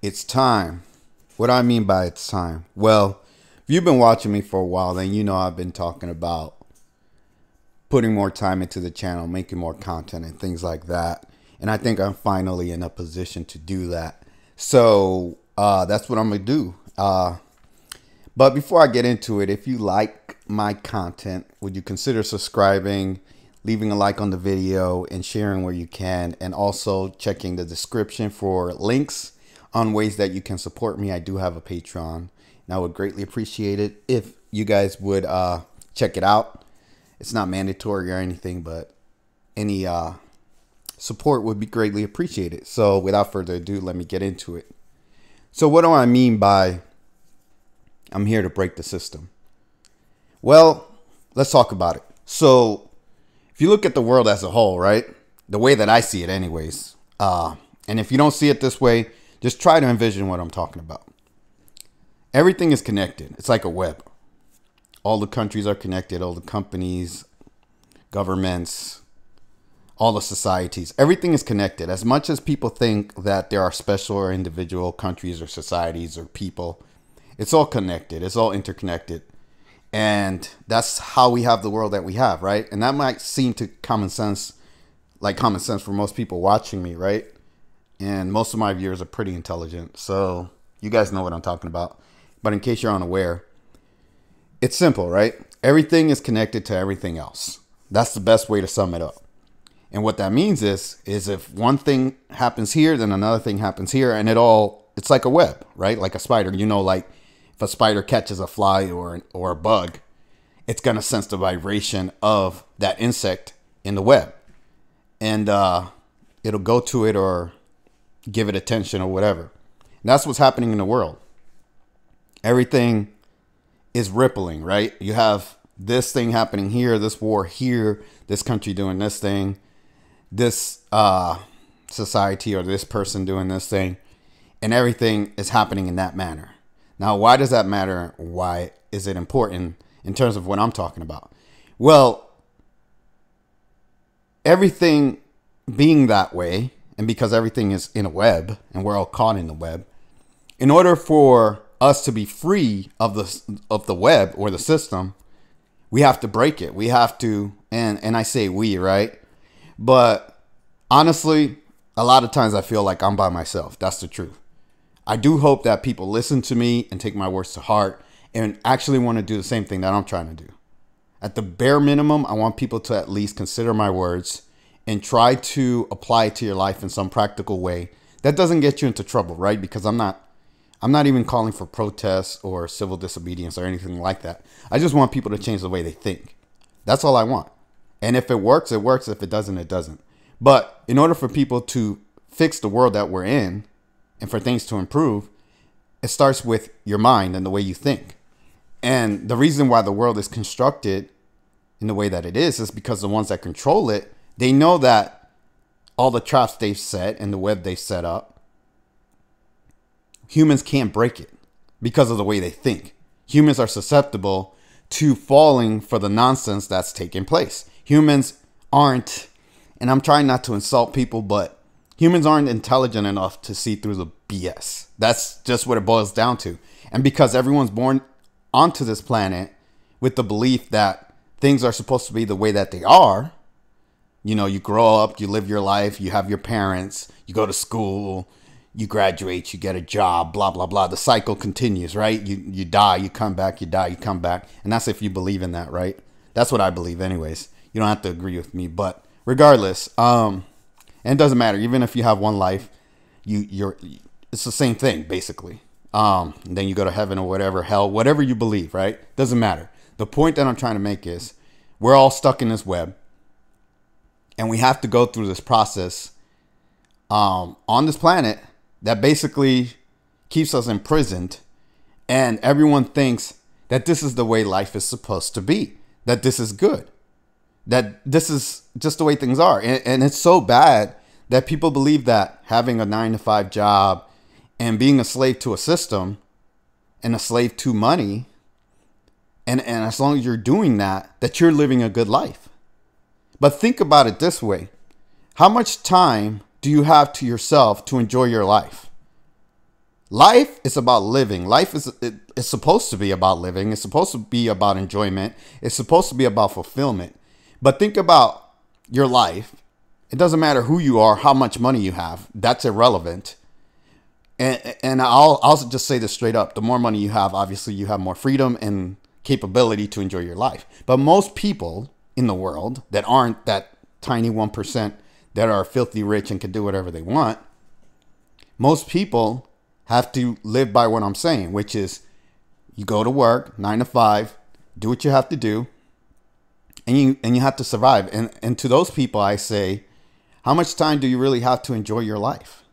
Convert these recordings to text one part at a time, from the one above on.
It's time. What do I mean by it's time? Well, if you've been watching me for a while, then you know I've been talking about putting more time into the channel, making more content and things like that. And I think I'm finally in a position to do that. So that's what I'm going to do. But before I get into it, if you like my content, would you consider subscribing, leaving a like on the video, and sharing where you can, and also checking the description for links on ways that you can support me. I do have a Patreon, and I would greatly appreciate it if you guys would check it out. It's not mandatory or anything, but any support would be greatly appreciated. So without further ado, let me get into it. So what do I mean by I'm here to break the system? Well, let's talk about it. So if you look at the world as a whole, right, the way that I see it anyways, and if you don't see it this way, just try to envision what I'm talking about. Everything is connected. It's like a web. All the countries are connected, all the companies, governments, all the societies. Everything is connected. As much as people think that there are special or individual countries or societies or people, it's all connected. It's all interconnected. And that's how we have the world that we have, right? And that might seem to common sense, like common sense for most people watching me, right? And most of my viewers are pretty intelligent, so you guys know what I'm talking about. But in case you're unaware, it's simple, right? Everything is connected to everything else. That's the best way to sum it up. And what that means is if one thing happens here, then another thing happens here, and it's like a web, right? Like a spider. You know, like if a spider catches a fly or a bug, it's going to sense the vibration of that insect in the web. And it'll go to it or give it attention or whatever. And that's what's happening in the world. Everything is rippling, right? You have this thing happening here, this war here, this country doing this thing, this society or this person doing this thing, and everything is happening in that manner. Now, why does that matter? Why is it important in terms of what I'm talking about? Well, everything being that way, and because everything is in a web and we're all caught in the web, in order for us to be free of the web or the system, we have to break it. We have to, and I say we, right? But honestly, a lot of times I feel like I'm by myself. That's the truth. I do hope that people listen to me and take my words to heart and actually want to do the same thing that I'm trying to do. At the bare minimum, I want people to at least consider my words and try to apply it to your life in some practical way. That doesn't get you into trouble, right? Because I'm not even calling for protests or civil disobedience or anything like that. I just want people to change the way they think. That's all I want. And if it works, it works. If it doesn't, it doesn't. But in order for people to fix the world that we're in and for things to improve, it starts with your mind and the way you think. And the reason why the world is constructed in the way that it is because the ones that control it, they know that all the traps they've set and the web they set up, humans can't break it because of the way they think. Humans are susceptible to falling for the nonsense that's taking place. Humans aren't, and I'm trying not to insult people, but humans aren't intelligent enough to see through the BS. That's just what it boils down to. And because everyone's born onto this planet with the belief that things are supposed to be the way that they are, you know, you grow up, you live your life, you have your parents, you go to school, you graduate, you get a job, blah, blah, blah. The cycle continues, right? You die, you come back, you die, you come back. And that's if you believe in that, right? That's what I believe anyways. You don't have to agree with me. But regardless, and it doesn't matter. Even if you have one life, it's the same thing, basically. And then you go to heaven or whatever, hell, whatever you believe, right? Doesn't matter. The point that I'm trying to make is we're all stuck in this web. And we have to go through this process on this planet that basically keeps us imprisoned. And everyone thinks that this is the way life is supposed to be, that this is good, that this is just the way things are. And it's so bad that people believe that having a 9-to-5 job and being a slave to a system and a slave to money, and as long as you're doing that, that you're living a good life. But think about it this way. How much time do you have to yourself to enjoy your life? Life is about living. It's supposed to be about living. It's supposed to be about enjoyment. It's supposed to be about fulfillment. But think about your life. It doesn't matter who you are, how much money you have. That's irrelevant. And I'll just say this straight up. The more money you have, obviously you have more freedom and capability to enjoy your life. But most people in the world that aren't that tiny 1% that are filthy rich and can do whatever they want, most people have to live by what I'm saying, which is you go to work 9 to 5, do what you have to do, and you have to survive. And to those people, I say, how much time do you really have to enjoy your life?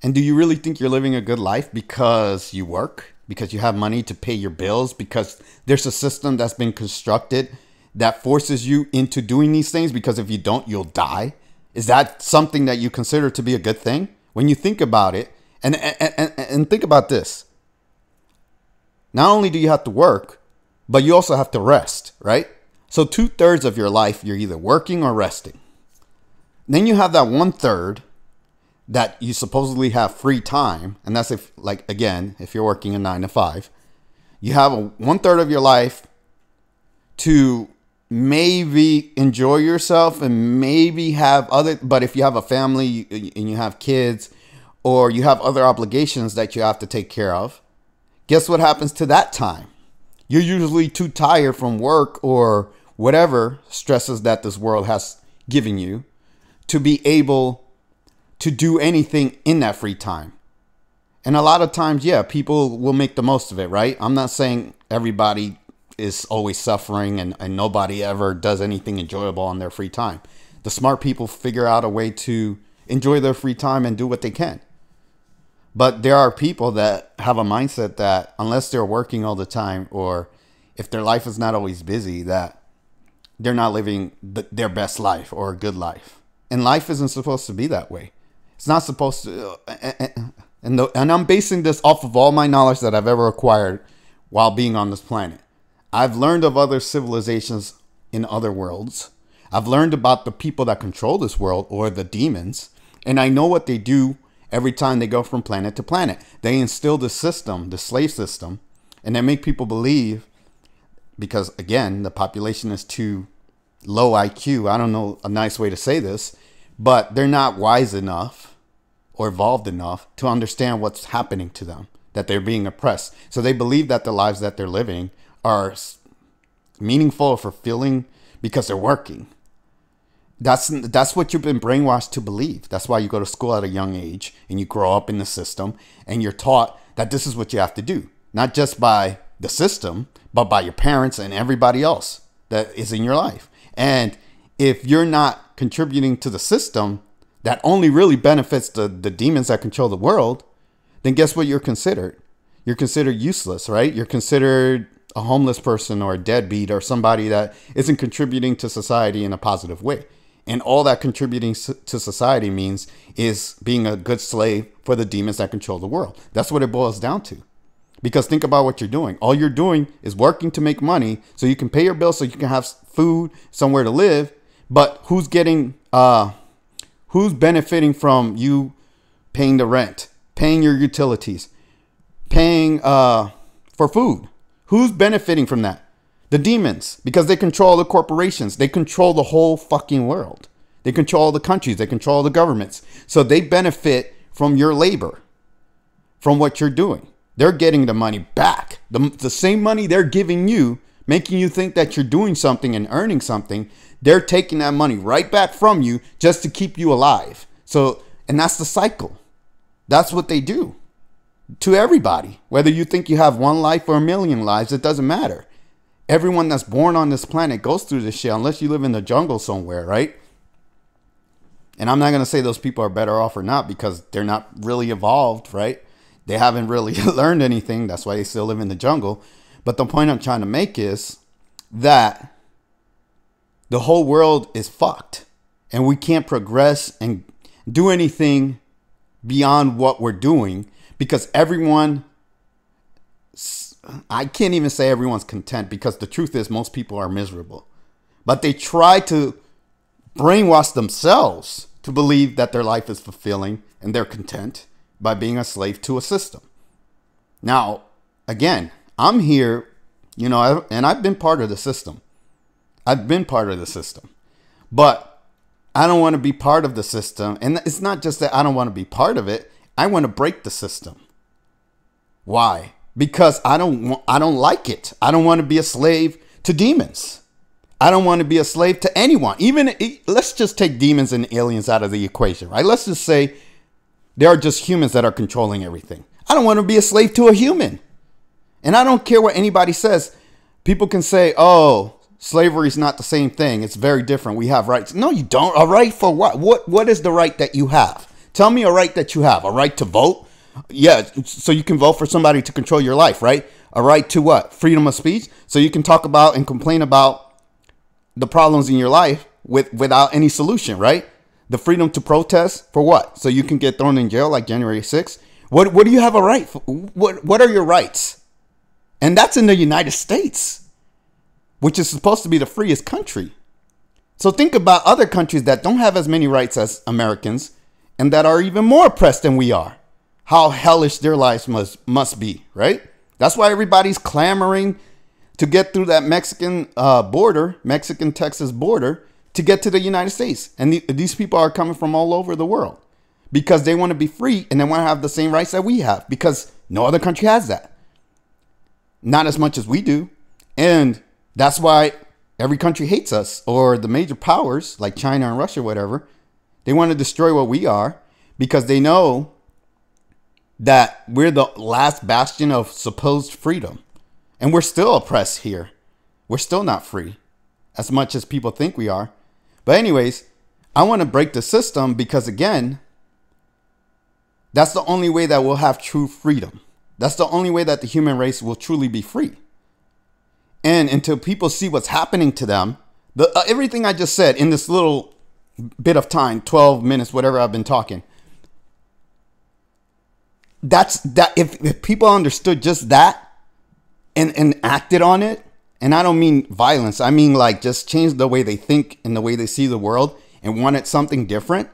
And do you really think you're living a good life because you work, because you have money to pay your bills, because there's a system that's been constructed that forces you into doing these things? Because if you don't, you'll die. Is that something that you consider to be a good thing? When you think about it, and think about this. Not only do you have to work, but you also have to rest, right? So 2/3 of your life, you're either working or resting. Then you have that 1/3 that you supposedly have free time. And that's if, like, again, if you're working a 9 to 5, you have 1/3 of your life to maybe enjoy yourself and maybe have but if you have a family and you have kids, or you have other obligations that you have to take care of, guess what happens to that time? You're usually too tired from work or whatever stresses that this world has given you to be able to do anything in that free time. And a lot of times, yeah, people will make the most of it, right? I'm not saying everybody is always suffering and nobody ever does anything enjoyable on their free time. The smart people figure out a way to enjoy their free time and do what they can. But there are people that have a mindset that unless they're working all the time, or if their life is not always busy, that they're not living their best life or a good life. And life isn't supposed to be that way. It's not supposed to. And I'm basing this off of all my knowledge that I've ever acquired while being on this planet. I've learned of other civilizations in other worlds. I've learned about the people that control this world, or the demons. And I know what they do every time they go from planet to planet. They instill the system, the slave system, and they make people believe, because again, the population is too low IQ. I don't know a nice way to say this, but they're not wise enough or evolved enough to understand what's happening to them, that they're being oppressed. So they believe that the lives that they're living are meaningful or fulfilling because they're working. That's what you've been brainwashed to believe. That's why you go to school at a young age and you grow up in the system and you're taught that this is what you have to do. Not just by the system, but by your parents and everybody else that is in your life. And if you're not contributing to the system that only really benefits the demons that control the world, then guess what you're considered? You're considered useless, right? You're considered a homeless person or a deadbeat or somebody that isn't contributing to society in a positive way. And all that contributing to society means is being a good slave for the demons that control the world. That's what it boils down to. Because think about what you're doing. All you're doing is working to make money so you can pay your bills, so you can have food, somewhere to live. But who's benefiting from you paying the rent, paying your utilities, paying for food? Who's benefiting from that? The demons, because they control the corporations. They control the whole fucking world. They control the countries. They control the governments. So they benefit from your labor, from what you're doing. They're getting the money back. The same money they're giving you, making you think that you're doing something and earning something, they're taking that money right back from you just to keep you alive. So, and that's the cycle. That's what they do to everybody. Whether you think you have one life or a million lives, it doesn't matter. Everyone that's born on this planet goes through this shit, unless you live in the jungle somewhere, right? And I'm not going to say those people are better off or not, because they're not really evolved, right? They haven't really learned anything. That's why they still live in the jungle. But the point I'm trying to make is that the whole world is fucked. And we can't progress and do anything beyond what we're doing, because everyone... I can't even say everyone's content, because the truth is most people are miserable. But they try to brainwash themselves to believe that their life is fulfilling and they're content. by being a slave to a system. Now, again, I'm here, and I've been part of the system. I've been part of the system. But I don't want to be part of the system. And it's not just that I don't want to be part of it. I want to break the system. Why? Because I don't like it. I don't want to be a slave to demons. I don't want to be a slave to anyone. Let's just take demons and aliens out of the equation, right? Let's just say there are just humans that are controlling everything. I don't want to be a slave to a human. And I don't care what anybody says. People can say, oh, slavery is not the same thing. It's very different. We have rights. No, you don't. A right for what? What is the right that you have? Tell me a right that you have. A right to vote? Yeah, so you can vote for somebody to control your life, right? A right to what? Freedom of speech? So you can talk about and complain about the problems in your life without any solution, right? The freedom to protest for what? So you can get thrown in jail like January 6th? What do you have a right for? What are your rights? And that's in the United States, which is supposed to be the freest country. So think about other countries that don't have as many rights as Americans and that are even more oppressed than we are. How hellish their lives must be, right? That's why everybody's clamoring to get through that Mexican-Texas border to get to the United States. And these people are coming from all over the world because they want to be free and they want to have the same rights that we have because no other country has that. Not as much as we do. And that's why every country hates us, or the major powers like China and Russia, whatever. They want to destroy what we are because they know that we're the last bastion of supposed freedom. And we're still oppressed here. We're still not free as much as people think we are. But anyways, I want to break the system because, again, that's the only way that we'll have true freedom. That's the only way that the human race will truly be free. And until people see what's happening to them, everything I just said in this little bit of time, 12 minutes, whatever I've been talking, if people understood just that and acted on it, and I don't mean violence, I mean like just change the way they think and the way they see the world and wanted something different.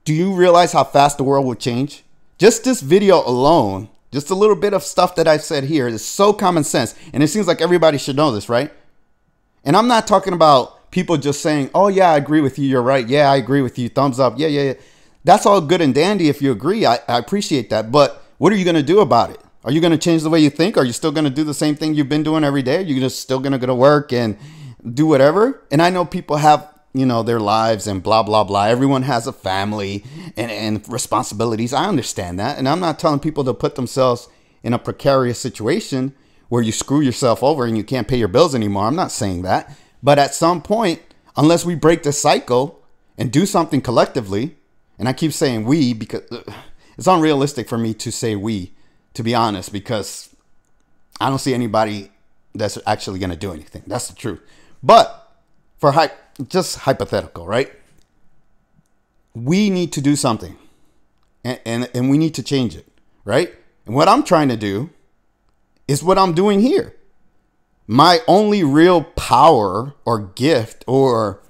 Do you realize how fast the world would change? Just this video alone, just a little bit of stuff that I've said here is so common sense. And it seems like everybody should know this, right? And I'm not talking about people just saying, oh yeah, I agree with you. You're right. Yeah, I agree with you. Thumbs up. Yeah. That's all good and dandy if you agree. I appreciate that. But what are you going to do about it? Are you going to change the way you think? Are you still going to do the same thing you've been doing every day? Are you just still going to go to work and do whatever? And I know people have, their lives and blah, blah, blah. Everyone has a family and responsibilities. I understand that. And I'm not telling people to put themselves in a precarious situation where you screw yourself over and you can't pay your bills anymore. I'm not saying that. But at some point, unless we break the cycle and do something collectively, and I keep saying we because it's unrealistic for me to say we, to be honest, because I don't see anybody that's actually going to do anything. That's the truth. But for just hypothetical, right? We need to do something and we need to change it, right? And what I'm trying to do is what I'm doing here. My only real power or gift or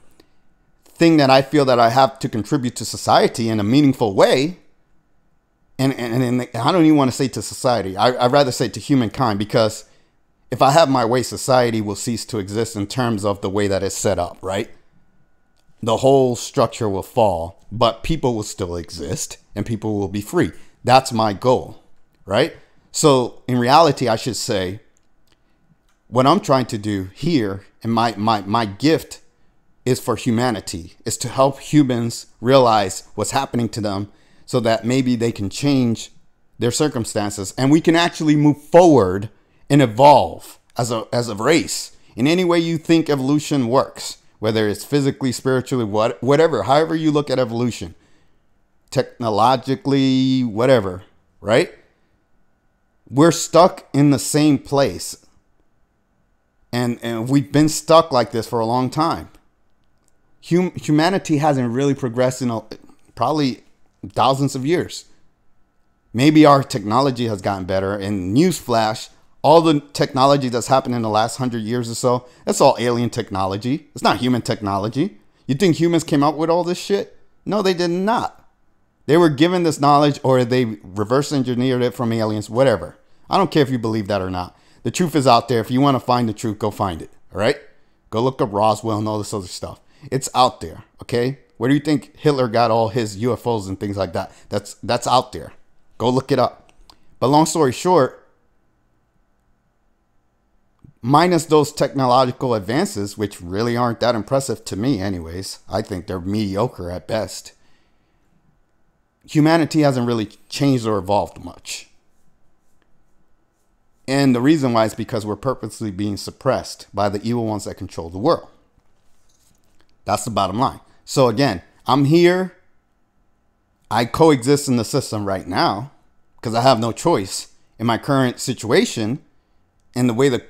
thing that I feel that I have to contribute to society in a meaningful way, and I don't even want to say to society. I'd rather say to humankind, because if I have my way, society will cease to exist in terms of the way that it's set up, right? The whole structure will fall, but people will still exist and people will be free. That's my goal, right? So in reality, I should say what I'm trying to do here, and my gift is for humanity, is to help humans realize what's happening to them so that maybe they can change their circumstances and we can actually move forward and evolve as a race in any way you think evolution works, whether it's physically, spiritually, whatever, however you look at evolution, technologically, whatever, right? We're stuck in the same place. And we've been stuck like this for a long time. Humanity hasn't really progressed in probably thousands of years. Maybe our technology has gotten better. And newsflash, all the technology that's happened in the last 100 years or so, that's all alien technology. It's not human technology. You think humans came up with all this shit? No, they did not. They were given this knowledge, or they reverse engineered it from aliens, whatever. I don't care if you believe that or not. The truth is out there. If you want to find the truth, go find it. All right? Go look up Roswell and all this other stuff. It's out there. Okay? Where do you think Hitler got all his UFOs and things like that? That's out there. Go look it up. But long story short, minus those technological advances, which really aren't that impressive to me anyways. I think they're mediocre at best. Humanity hasn't really changed or evolved much. And the reason why is because we're purposely being suppressed by the evil ones that control the world. That's the bottom line. So again, I'm here. I coexist in the system right now because I have no choice in my current situation and the way the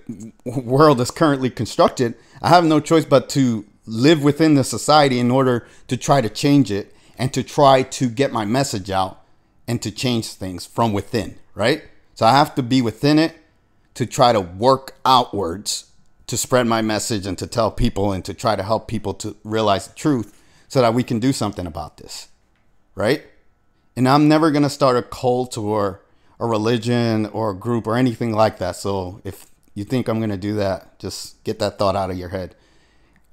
world is currently constructed. I have no choice but to live within the society in order to try to change it and to try to get my message out and to change things from within, right? So I have to be within it to try to work outwards to spread my message and to tell people and to try to help people to realize the truth so that we can do something about this, right? And I'm never going to start a cult or a religion or a group or anything like that. So if you think I'm going to do that, just get that thought out of your head.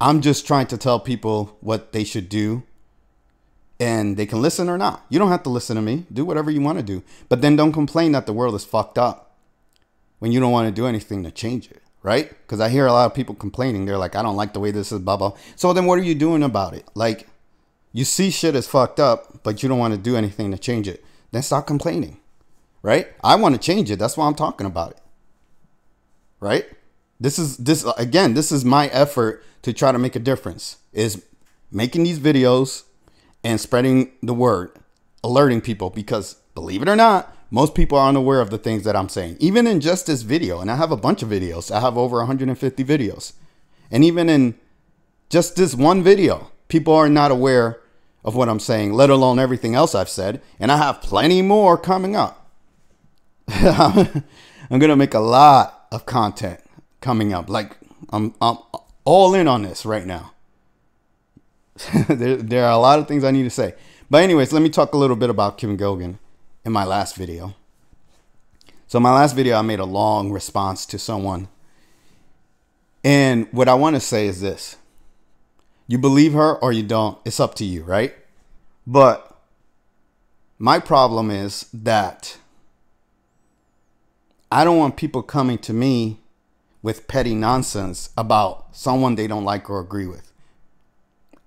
I'm just trying to tell people what they should do, and they can listen or not. You don't have to listen to me. Do whatever you want to do. But then don't complain that the world is fucked up when you don't want to do anything to change it, right? Because I hear a lot of people complaining. They're like, I don't like the way this is, blah, blah. So then what are you doing about it? Like, you see shit is fucked up, but you don't want to do anything to change it. Then stop complaining, right? I want to change it. That's why I'm talking about it, right? This is my effort to try to make a difference, is making these videos and spreading the word, alerting people, because believe it or not, most people are unaware of the things that I'm saying. Even in just this video, and I have a bunch of videos. I have over 150 videos. And even in just this one video, people are not aware of what I'm saying, let alone everything else I've said. And I have plenty more coming up. I'm going to make a lot of content coming up. Like, I'm all in on this right now. there are a lot of things I need to say. But anyways, let me talk a little bit about Kim Goguen in my last video. So my last video, I made a long response to someone. And what I want to say is this. You believe her or you don't. It's up to you, right? But my problem is that I don't want people coming to me with petty nonsense about someone they don't like or agree with.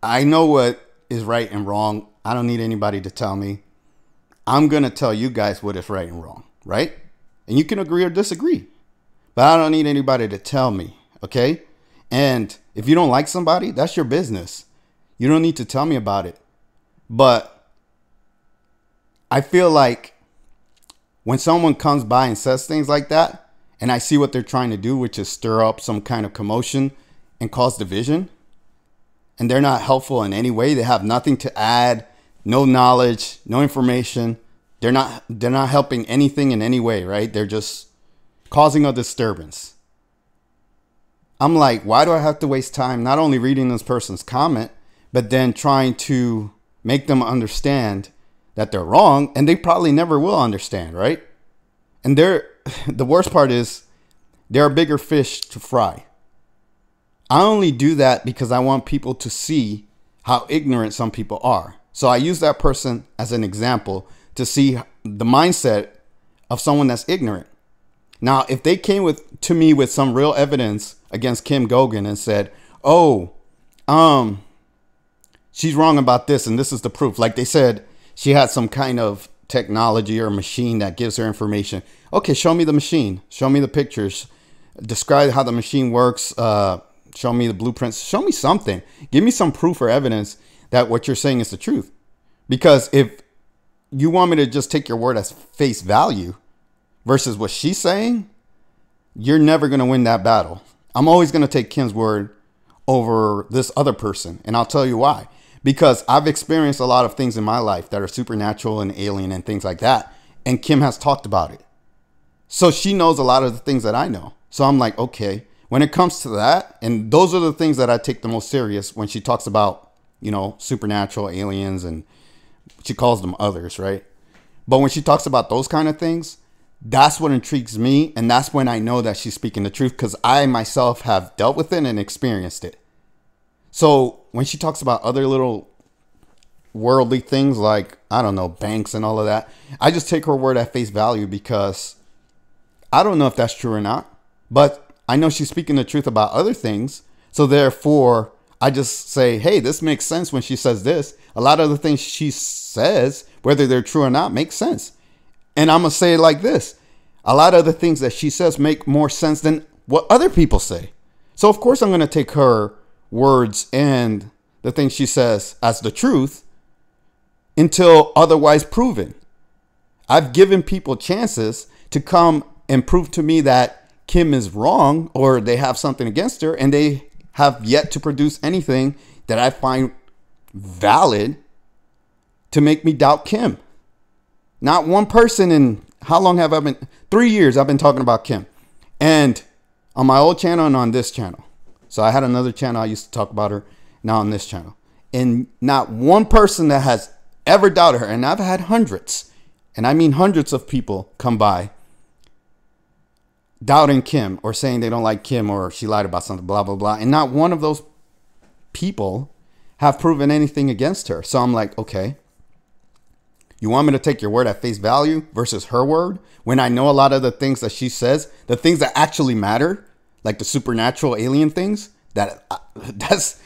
I know what is right and wrong. I don't need anybody to tell me. I'm going to tell you guys what is right and wrong, right? And you can agree or disagree. But I don't need anybody to tell me, okay? And if you don't like somebody, that's your business. You don't need to tell me about it. But I feel like when someone comes by and says things like that, and I see what they're trying to do, which is stir up some kind of commotion and cause division, and they're not helpful in any way. They have nothing to add, no knowledge, no information. They're not helping anything in any way, right? They're just causing a disturbance. I'm like, why do I have to waste time not only reading this person's comment, but then trying to make them understand that they're wrong, and they probably never will understand, right? And the worst part is there are bigger fish to fry. I only do that because I want people to see how ignorant some people are. So I use that person as an example to see the mindset of someone that's ignorant. Now, if they came to me with some real evidence against Kim Goguen and said, oh, she's wrong about this and this is the proof. Like they said, she had some kind of technology or machine that gives her information. Okay, show me the machine. Show me the pictures. Describe how the machine works. Show me the blueprints. Show me something. Give me some proof or evidence that what you're saying is the truth. Because if you want me to just take your word as face value versus what she's saying, you're never going to win that battle. I'm always going to take Kim's word over this other person. And I'll tell you why. Because I've experienced a lot of things in my life that are supernatural and alien and things like that. And Kim has talked about it. So she knows a lot of the things that I know. So I'm like, okay, when it comes to that, and those are the things that I take the most serious when she talks about, you know, supernatural aliens and She calls them others, right? But when she talks about those kind of things, that's what intrigues me. And that's when I know that she's speaking the truth, because I myself have dealt with it and experienced it. So when she talks about other little worldly things like, I don't know, banks and all of that, I just take her word at face value, because I don't know if that's true or not, but I know she's speaking the truth about other things. So therefore, I just say, hey, this makes sense when she says this. A lot of the things she says, whether they're true or not, make sense. And I'm going to say it like this. A lot of the things that she says make more sense than what other people say. So of course I'm going to take her words and the things she says as the truth until otherwise proven. I've given people chances to come and prove to me that Kim is wrong or they have something against her, and they have yet to produce anything that I find valid to make me doubt Kim. Not one person in, how long have I been? 3 years I've been talking about Kim. And on my old channel and on this channel. So I had another channel I used to talk about her, now on this channel. And not one person that has ever doubted her, and I've had hundreds, and I mean hundreds of people come by doubting Kim or saying they don't like Kim or she lied about something, blah, blah, blah. And not one of those people have proven anything against her. So I'm like, okay. You want me to take your word at face value versus her word when I know a lot of the things that she says, the things that actually matter, like the supernatural alien things, that's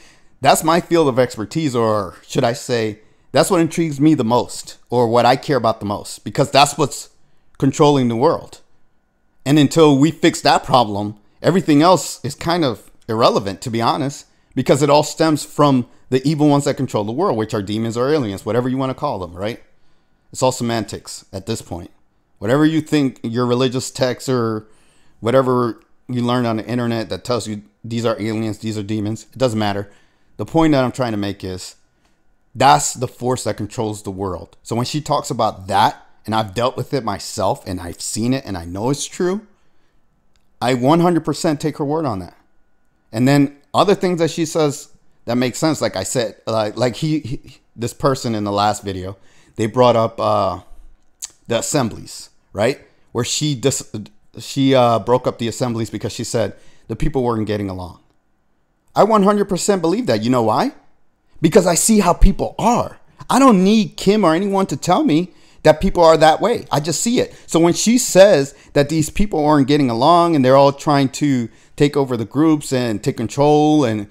my field of expertise, or should I say, that's what intrigues me the most, or what I care about the most, because that's what's controlling the world. And until we fix that problem, everything else is kind of irrelevant, to be honest, because it all stems from the evil ones that control the world, which are demons or aliens, whatever you want to call them, right? It's all semantics at this point. Whatever you think, your religious text or whatever you learn on the internet that tells you these are aliens, these are demons, it doesn't matter. The point that I'm trying to make is that's the force that controls the world. So when she talks about that, and I've dealt with it myself and I've seen it and I know it's true, I 100% take her word on that. And then other things that she says that make sense, like I said, this person in the last video, they brought up the assemblies, right? Where she broke up the assemblies because she said the people weren't getting along. I 100% believe that. You know why? Because I see how people are. I don't need Kim or anyone to tell me that people are that way. I just see it. So when she says that these people aren't getting along and they're all trying to take over the groups and take control, and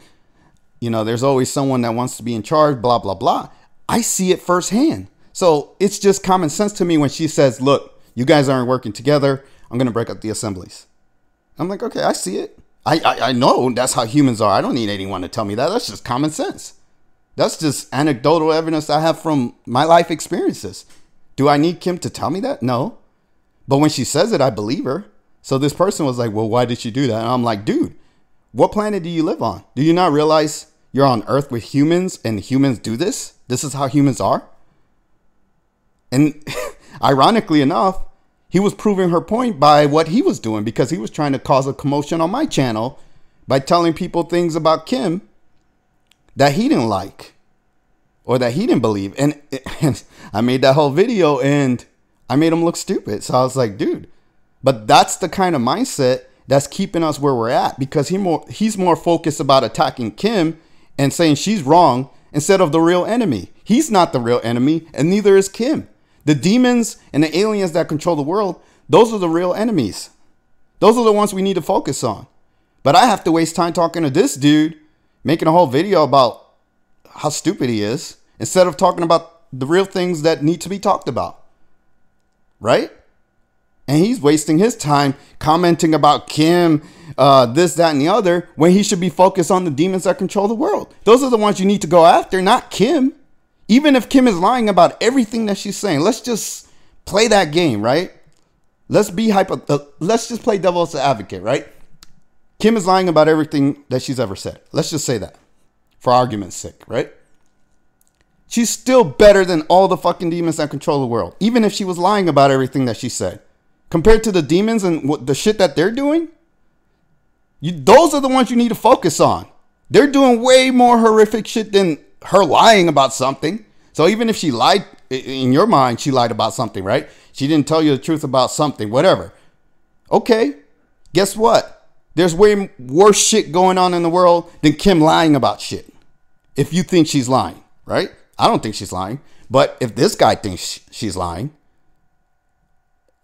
you know, there's always someone that wants to be in charge, blah, blah, blah. I see it firsthand. So it's just common sense to me when she says, look, you guys aren't working together, I'm going to break up the assemblies. I'm like, okay, I see it. I know that's how humans are. I don't need anyone to tell me that. That's just common sense. That's just anecdotal evidence I have from my life experiences. Do I need Kim to tell me that? No. But when she says it, I believe her. So this person was like, well, why did she do that? And I'm like, dude, what planet do you live on? Do you not realize you're on Earth with humans and humans do this? This is how humans are. And ironically enough, he was proving her point by what he was doing, because he was trying to cause a commotion on my channel by telling people things about Kim that he didn't like or that he didn't believe. And I made that whole video and I made him look stupid. So I was like, dude, but that's the kind of mindset that's keeping us where we're at, because he's more focused about attacking Kim and saying she's wrong instead of the real enemy. He's not the real enemy, and neither is Kim. The demons and the aliens that control the world, those are the real enemies. Those are the ones we need to focus on. But I have to waste time talking to this dude, making a whole video about how stupid he is, instead of talking about the real things that need to be talked about. Right? And he's wasting his time commenting about Kim, this, that, and the other, when he should be focused on the demons that control the world. Those are the ones you need to go after, not Kim. Even if Kim is lying about everything that she's saying, let's just play that game, right? Let's just play devil's advocate, right? Kim is lying about everything that she's ever said. Let's just say that for argument's sake, right? She's still better than all the fucking demons that control the world, even if she was lying about everything that she said. Compared to the demons and what the shit that they're doing, those are the ones you need to focus on. They're doing way more horrific shit than her lying about something. So even if she lied in your mind, she lied about something, right? She didn't tell you the truth about something, whatever. Okay, guess what? There's way worse shit going on in the world than Kim lying about shit. If you think she's lying, right? I don't think she's lying. But if this guy thinks she's lying,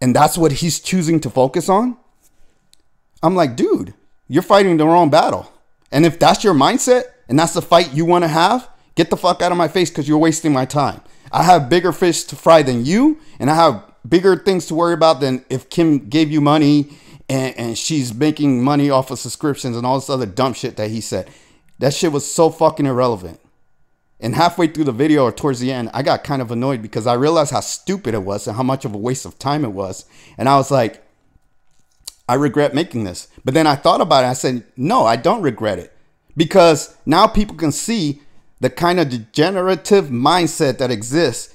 and that's what he's choosing to focus on, I'm like, dude, you're fighting the wrong battle. And if that's your mindset and that's the fight you want to have, get the fuck out of my face because you're wasting my time. I have bigger fish to fry than you, and I have bigger things to worry about than if Kim gave you money and she's making money off of subscriptions and all this other dumb shit that he said. That shit was so fucking irrelevant. And halfway through the video or towards the end, I got kind of annoyed because I realized how stupid it was and how much of a waste of time it was. And I was like, I regret making this. But then I thought about it. I said, no, I don't regret it. Because now people can see the kind of degenerative mindset that exists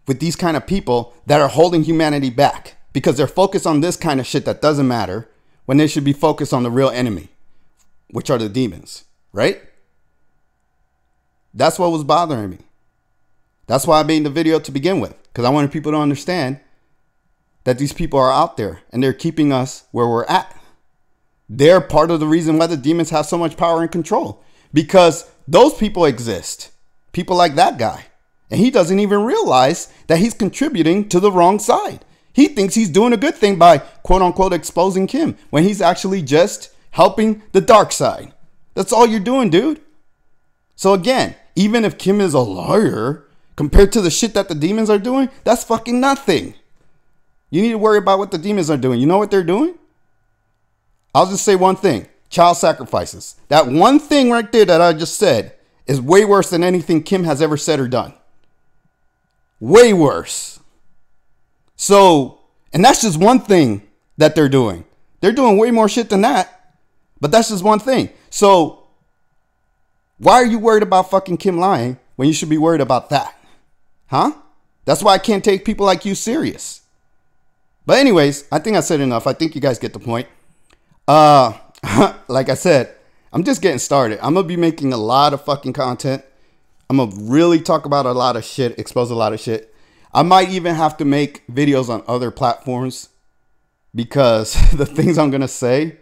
with these kind of people that are holding humanity back. Because they're focused on this kind of shit that doesn't matter when they should be focused on the real enemy, which are the demons, right? That's what was bothering me. That's why I made the video to begin with. Because I wanted people to understand that these people are out there and they're keeping us where we're at. They're part of the reason why the demons have so much power and control. Because those people exist. People like that guy. And he doesn't even realize that he's contributing to the wrong side. He thinks he's doing a good thing by quote unquote exposing Kim when he's actually just helping the dark side. That's all you're doing, dude. So again, even if Kim is a liar compared to the shit that the demons are doing, that's fucking nothing. You need to worry about what the demons are doing. You know what they're doing? I'll just say one thing. Child sacrifices. That one thing right there that I just said is way worse than anything Kim has ever said or done. Way worse. So, and that's just one thing that they're doing. They're doing way more shit than that. But that's just one thing. So, why are you worried about fucking Kim lying when you should be worried about that? Huh? That's why I can't take people like you serious. But anyways, I think I said enough. I think you guys get the point. Like I said, I'm just getting started. I'm going to be making a lot of fucking content. I'm going to really talk about a lot of shit, expose a lot of shit. I might even have to make videos on other platforms because the things I'm going to say,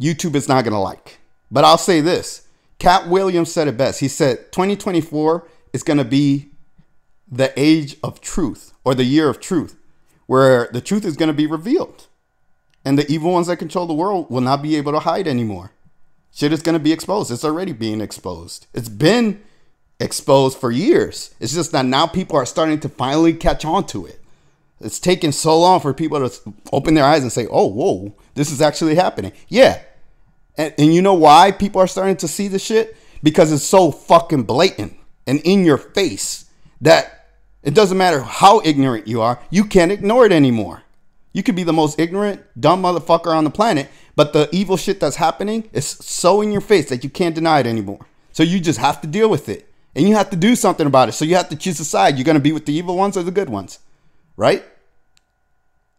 YouTube is not going to like. But I'll say this. Cat Williams said it best. He said 2024 is going to be the age of truth or the year of truth, where the truth is going to be revealed. And the evil ones that control the world will not be able to hide anymore. Shit is going to be exposed. It's already being exposed. It's been exposed for years. It's just that now people are starting to finally catch on to it. It's taken so long for people to open their eyes and say, oh, whoa, this is actually happening. Yeah. And you know why people are starting to see the shit? Because it's so fucking blatant and in your face that it doesn't matter how ignorant you are. You can't ignore it anymore. You could be the most ignorant, dumb motherfucker on the planet, but the evil shit that's happening is so in your face that you can't deny it anymore. So you just have to deal with it. And you have to do something about it. So you have to choose a side. You're going to be with the evil ones or the good ones. Right?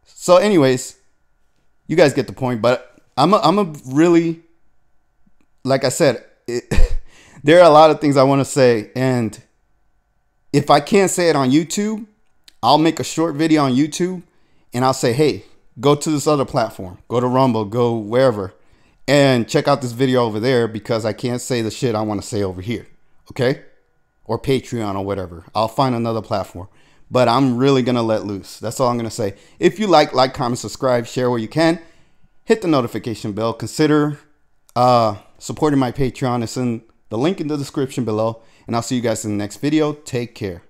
So anyways, you guys get the point. But I'm a really, like I said, there are a lot of things I want to say. And if I can't say it on YouTube, I'll make a short video on YouTube. And I'll say, hey, go to this other platform. Go to Rumble. Go wherever. And check out this video over there because I can't say the shit I want to say over here. Okay? Or Patreon or whatever. I'll find another platform. But I'm really going to let loose. That's all I'm going to say. If you like, comment, subscribe, share where you can. Hit the notification bell. Consider supporting my Patreon. It's in the link in the description below. And I'll see you guys in the next video. Take care.